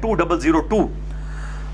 2002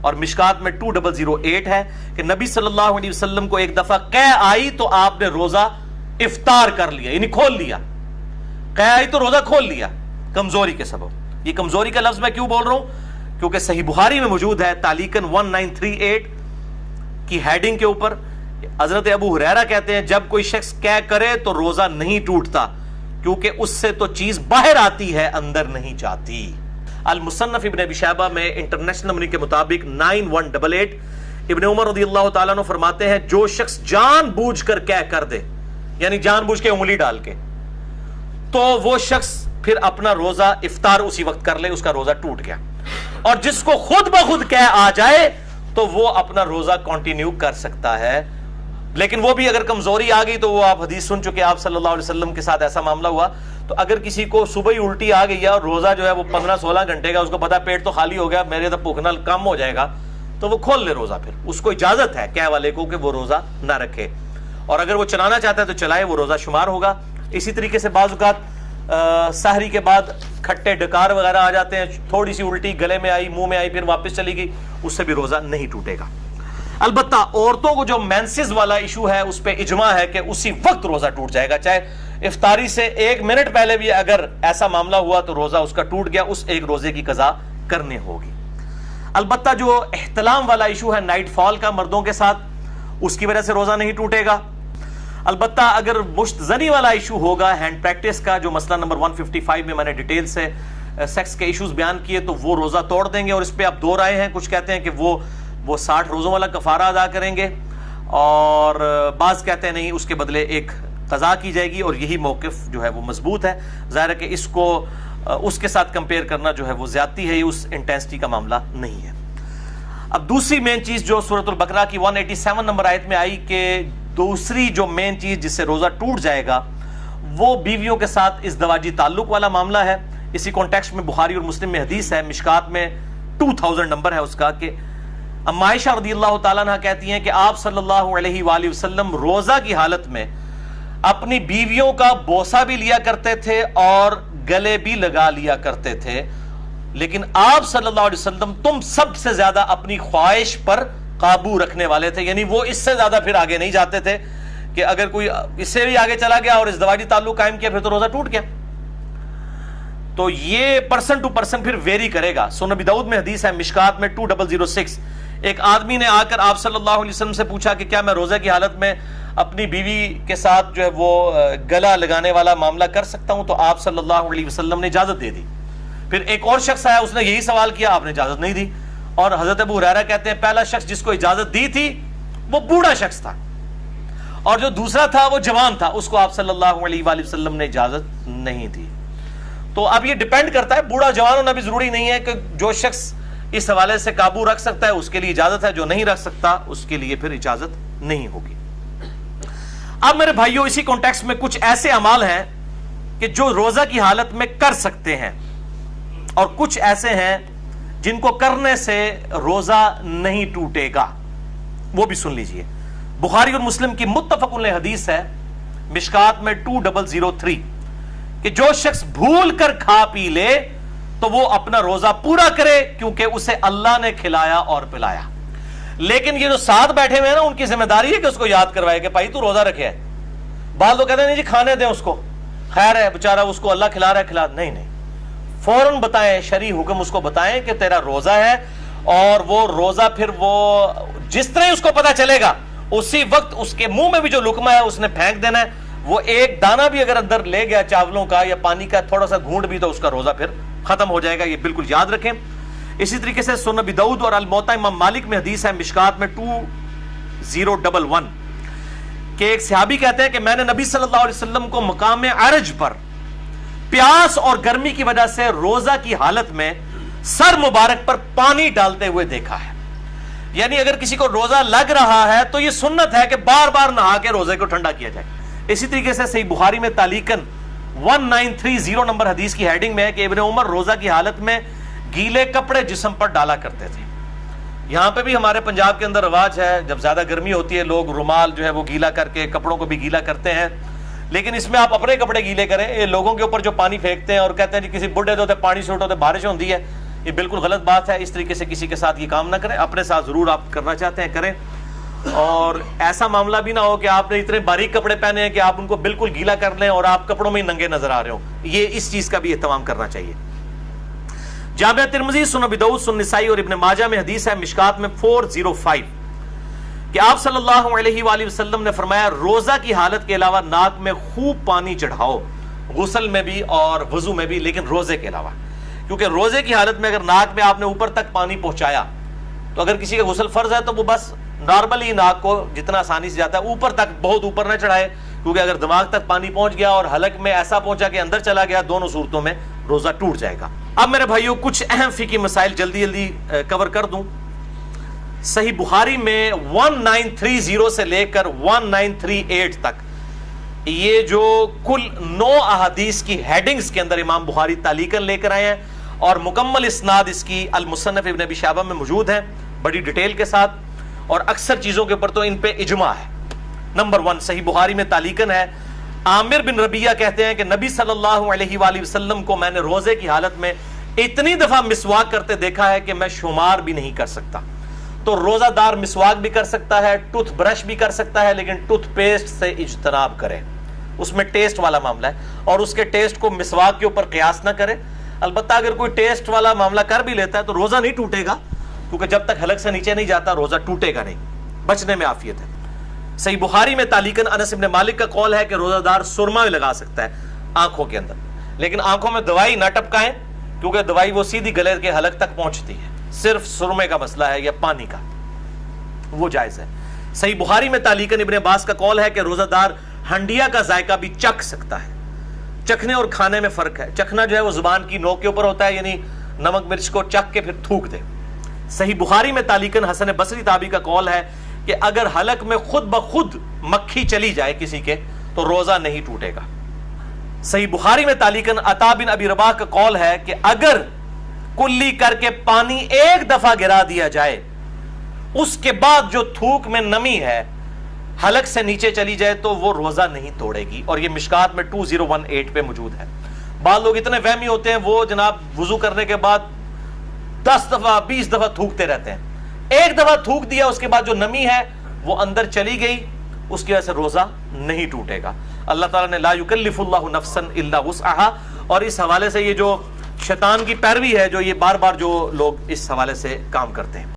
اور مشکات میں 2008 ہے کہ نبی صلی اللہ علیہ وسلم کو ایک دفعہ قے آئی تو آپ نے روزہ افطار کر لیا، یعنی کھول لیا. قے آئی تو روزہ کھول لیا کمزوری کے سبب. یہ کمزوری کا لفظ میں کیوں بول رہا ہوں؟ کیونکہ صحیح بخاری میں موجود ہے تعلیقاً 1938 کی ہیڈنگ کے اوپر حضرت ابو ہریرہ کہتے ہیں جب کوئی شخص قے کرے تو روزہ نہیں ٹوٹتا کیونکہ اس سے تو چیز باہر آتی ہے اندر نہیں جاتی. المصنف ابن ابی شیبہ میں انٹرنیشنل نمبر کے مطابق 9188 ابن عمر رضی اللہ تعالیٰ عنہ فرماتے ہیں جو شخص جان بوجھ کر قے کر دے، یعنی جان بوجھ کے انگلی ڈال کے، تو وہ شخص پھر اپنا روزہ افطار اسی وقت کر لے، اس کا روزہ ٹوٹ گیا. اور جس کو خود بخود قے آ جائے تو وہ اپنا روزہ کنٹینیو کر سکتا ہے. لیکن وہ بھی اگر کمزوری آ گئی تو وہ آپ حدیث سن چکے، آپ صلی اللہ علیہ وسلم کے ساتھ ایسا معاملہ ہوا. تو اگر کسی کو صبح ہی الٹی آ گئی ہے اور روزہ جو ہے وہ 15-16 گھنٹے کا، اس کو پتا پیٹ تو خالی ہو گیا، میرے تو بھوکنا کم ہو جائے گا، تو وہ کھول لے روزہ. پھر اس کو اجازت ہے قے والے کو کہ وہ روزہ نہ رکھے، اور اگر وہ چلانا چاہتا ہے تو چلائے، وہ روزہ شمار ہوگا. اسی طریقے سے بعض اوقات سحری کے بعد کھٹے ڈکار وغیرہ آ جاتے ہیں، تھوڑی سی الٹی گلے میں آئی، منہ میں آئی، پھر واپس چلی گئی، اس سے بھی روزہ نہیں ٹوٹے گا. البتہ عورتوں کو جو مینسز والا ایشو ہے اس پہ اجماع ہے کہ اسی وقت روزہ ٹوٹ جائے گا، چاہے افطاری سے 1 منٹ پہلے بھی اگر ایسا معاملہ ہوا تو روزہ اس کا ٹوٹ گیا، اس ایک روزے کی قضا کرنے ہوگی. البتہ جو احتلام والا ایشو ہے نائٹ فال کا مردوں کے ساتھ، اس کی وجہ سے روزہ نہیں ٹوٹے گا. البتہ اگر مشت زنی والا ایشو ہوگا، ہینڈ پریکٹس کا، جو مسئلہ نمبر 155 میں میں نے ڈیٹیل سے سیکس کے ایشوز بیان کیے، تو وہ روزہ توڑ دیں گے. اور اس پہ اب 2 رائے ہیں، کچھ کہتے ہیں کہ وہ 60 روزوں والا کفارہ ادا کریں گے، اور بعض کہتے ہیں نہیں، اس کے بدلے ایک قضا کی جائے گی. اور یہی موقف جو ہے وہ مضبوط ہے. ظاہر ہے کہ اس کو اس کے ساتھ کمپیئر کرنا جو ہے وہ زیادتی ہے، یہ اس انٹینسٹی کا معاملہ نہیں ہے. اب دوسری مین چیز جو سورۃ البقرہ کی 187 نمبر آیت میں آئی کہ دوسری جو مین چیز جس سے روزہ ٹوٹ جائے گا وہ بیویوں کے ساتھ ازدواجی تعلق والا معاملہ ہے. اسی کانٹیکسٹ میں بخاری اور مسلم میں حدیث ہے، مشکات میں 2000 نمبر ہے اس کا، کہ اما عائشہ رضی اللہ تعالیٰ عنہ کہتی ہیں کہ آپ صلی اللہ علیہ وآلہ وسلم روزہ کی حالت میں اپنی بیویوں کا بوسہ بھی لیا کرتے تھے اور گلے بھی لگا لیا کرتے تھے، لیکن آپ صلی اللہ علیہ وسلم تم سب سے زیادہ اپنی خواہش پر قابو رکھنے والے تھے. یعنی وہ اس سے زیادہ پھر آگے نہیں جاتے تھے کہ اگر کوئی اس سے بھی آگے چلا گیا اور ازدواجی تعلق قائم کیا پھر تو روزہ ٹوٹ گیا. تو یہ پرسن ٹو پرسن پھر ویری کرے گا. سنن ابی داؤد میں حدیث ہے، مشکات میں 2006، ایک آدمی نے آ کر آپ صلی اللہ علیہ وسلم سے پوچھا کہ کیا میں روزہ کی حالت میں اپنی بیوی کے ساتھ جو ہے وہ گلا لگانے والا معاملہ کر سکتا ہوں؟ تو آپ صلی اللہ علیہ وسلم نے اجازت دے دی. پھر ایک اور شخص آیا، اس نے یہی سوال کیا، آپ نے اجازت نہیں دی. اور حضرت ابو ہریرہ کہتے ہیں پہلا شخص جس کو اجازت دی تھی وہ بوڑھا شخص تھا، اور جو دوسرا تھا وہ جوان تھا، اس کو آپ صلی اللہ علیہ وآلہ وسلم نے اجازت نہیں دی. تو اب یہ ڈیپینڈ کرتا ہے، بوڑھا جوان ہونا بھی ضروری نہیں ہے کہ جو شخص اس حوالے سے قابو رکھ سکتا ہے اس کے لیے اجازت ہے، جو نہیں رکھ سکتا اس کے لیے پھر اجازت نہیں ہوگی. اب میرے بھائیوں اسی کانٹیکسٹ میں کچھ ایسے اعمال ہیں کہ جو روزہ کی حالت میں کر سکتے ہیں، اور کچھ ایسے ہیں جن کو کرنے سے روزہ نہیں ٹوٹے گا. وہ بھی سن لیجئے. بخاری اور مسلم کی متفق علیہ حدیث ہے، مشکات میں 2003، کہ جو شخص بھول کر کھا پی لے تو وہ اپنا روزہ پورا کرے کیونکہ اسے اللہ نے کھلایا اور پلایا. لیکن یہ جو ساتھ بیٹھے ہوئے ہیں نا، ان کی ذمہ داری ہے کہ اس کو یاد کروائے کہ بھائی تو روزہ رکھے ہے. بعض لوگ کہتے ہیں نہیں جی کھانے دیں اس کو، خیر ہے بیچارہ، اس کو اللہ کھلا رہا ہے، کھلا. نہیں نہیں، فوراً بتائیں، شرعی حکم اس کو بتائیں کہ تیرا روزہ ہے، اور وہ روزہ پھر وہ جس طرح اس کو پتا چلے گا اسی وقت اس کے منہ میں بھی جو لقمہ ہے اس نے پھینک دینا ہے. وہ ایک دانہ بھی اگر اندر لے گیا چاولوں کا یا پانی کا تھوڑا سا گھونٹ بھی، تو اس کا روزہ پھر ختم ہو جائے گا. یہ بالکل یاد رکھیں. اسی طریقے سے سنن ابی داؤد اور الموطا امام مالک میں حدیث ہے، مشکات میں 2011، کہ ایک صحابی کہتے ہیں کہ میں نے نبی صلی اللہ علیہ وسلم کو مقام عرج پر پیاس اور گرمی کی وجہ سے روزہ کی حالت میں سر مبارک پر پانی ڈالتے ہوئے دیکھا ہے. یعنی اگر کسی کو روزہ لگ رہا ہے تو یہ سنت ہے کہ بار بار نہا کے روزے کو ٹھنڈا کیا جائے. اسی طریقے سے صحیح بخاری میں تعلیقاً 1930 نمبر حدیث کی ہیڈنگ میں ہے کہ ابن عمر روزہ کی حالت میں گیلے کپڑے جسم پر ڈالا کرتے تھے. یہاں پہ بھی ہمارے پنجاب کے اندر رواج ہے، جب زیادہ گرمی ہوتی ہے لوگ رومال جو ہے وہ گیلا کر کے کپڑوں کو بھی گیلا کرتے ہیں. لیکن اس میں آپ اپنے کپڑے گیلے کریں. یہ لوگوں کے اوپر جو پانی پھینکتے ہیں اور کہتے ہیں جی کسی بڈھے دے پانی سے اٹھو تو بارش ہوتی ہے، یہ بالکل غلط بات ہے. اس طریقے سے کسی کے ساتھ یہ کام نہ کریں. اپنے ساتھ ضرور آپ کرنا چاہتے ہیں کریں, اور ایسا معاملہ بھی نہ ہو کہ آپ نے اتنے باریک کپڑے پہنے ہیں کہ آپ ان کو بالکل گیلا کر لیں اور آپ کپڑوں میں ہی ننگے نظر آ رہے ہوں. یہ اس چیز کا بھی اہتمام کرنا چاہیے. جامع ترمذی, سنن ابی داؤد, سنن نسائی اور ابن ماجہ میں حدیث ہے مشکات میں 405 کہ آپ صلی اللہ علیہ وآلہ وسلم نے فرمایا روزہ کی حالت کے علاوہ ناک میں خوب پانی چڑھاؤ, غسل میں بھی اور وضو میں بھی, لیکن روزے کے علاوہ. کیونکہ روزے کی حالت میں اگر ناک میں آپ نے اوپر تک پانی پہنچایا تو اگر کسی کا غسل فرض ہے تو وہ بس نارملی ناک کو جتنا آسانی سے جاتا ہے اوپر تک, بہت اوپر نہ چڑھائے, کیونکہ اگر دماغ تک پانی پہنچ گیا اور حلق میں ایسا پہنچا کہ اندر چلا گیا, دونوں صورتوں میں روزہ ٹوٹ جائے گا. اب میرے بھائیوں کچھ اہم فقہی مسائل جلدی جلدی کور کر دوں. صحیح بخاری میں 1930 سے لے کر 1938 تک یہ جو کل 9 احادیث کی ہیڈنگز کے اندر امام بخاری تعلیقاً لے کر آئے ہیں, اور مکمل اسناد اس کی المصنف ابن ابی شیبہ میں موجود ہے بڑی ڈیٹیل کے ساتھ, اور اکثر چیزوں کے اوپر تو ان پہ اجماع ہے. نمبر 1 صحیح بخاری میں تعلیقاً ہے, عامر بن ربیہ کہتے ہیں کہ نبی صلی اللہ علیہ وآلہ وسلم کو میں نے روزے کی حالت میں اتنی دفعہ مسواک کرتے دیکھا ہے کہ میں شمار بھی نہیں کر سکتا. تو روزہ دار مسواک بھی کر سکتا ہے, ٹوتھ برش بھی کر سکتا ہے, لیکن ٹوتھ پیسٹ سے اجتناب کرے, اس میں ٹیسٹ والا معاملہ ہے, اور اس کے ٹیسٹ کو مسواک کے اوپر قیاس نہ کرے. البتہ اگر کوئی ٹیسٹ والا معاملہ کر بھی لیتا ہے تو روزہ نہیں ٹوٹے گا, کیونکہ جب تک حلق سے نیچے نہیں جاتا روزہ ٹوٹے گا نہیں, بچنے میں عافیت ہے. صحیح بخاری میں تعلیقاً انس بن مالک کا قول ہے کہ روزہ دار سرما بھی لگا سکتا ہے آنکھوں کے اندر, لیکن آنکھوں میں دوائی نہ ٹپکائیں, کیونکہ دوائی وہ سیدھی گلے کے حلق تک پہنچتی ہے. صرف سرمے کا مسئلہ ہے یا پانی کا, وہ جائز ہے. صحیح بخاری میں تعلیقاً ابن عباس کا قول ہے کہ روزہ دار ہنڈیا کا ذائقہ بھی چکھ سکتا ہے. چکھنے اور کھانے میں فرق ہے. چکھنا جو ہے وہ زبان کی نوک کے اوپر ہوتا ہے, یعنی نمک مرچ کو چکھ کے پھر تھوک دے. صحیح بخاری میں تعلیقاً حسن بصری تابعی کا قول ہے کہ اگر حلق میں خود بخود مکھی چلی جائے کسی کے تو روزہ نہیں ٹوٹے گا. صحیح بخاری میں تعلیقاً عطا بن ابی رباح کا قول ہے کہ اگر کلی کر کے پانی ایک دفعہ گرا دیا جائے, اس کے بعد جو تھوک میں نمی ہے حلق سے نیچے چلی جائے تو وہ روزہ نہیں توڑے گی, اور یہ مشکات میں 2018 پہ موجود ہے. بعض لوگ اتنے وہمی ہوتے ہیں, وہ جناب وضو کرنے کے بعد 10 دفعہ 20 دفعہ تھوکتے رہتے ہیں. ایک دفعہ تھوک دیا, اس کے بعد جو نمی ہے وہ اندر چلی گئی, اس کی وجہ سے روزہ نہیں ٹوٹے گا. اللہ تعالیٰ نے لا یکلف اللہ نفسا الا وسعها, اور اس حوالے سے یہ جو شیطان کی پیروی ہے جو یہ بار بار جو لوگ اس حوالے سے کام کرتے ہیں.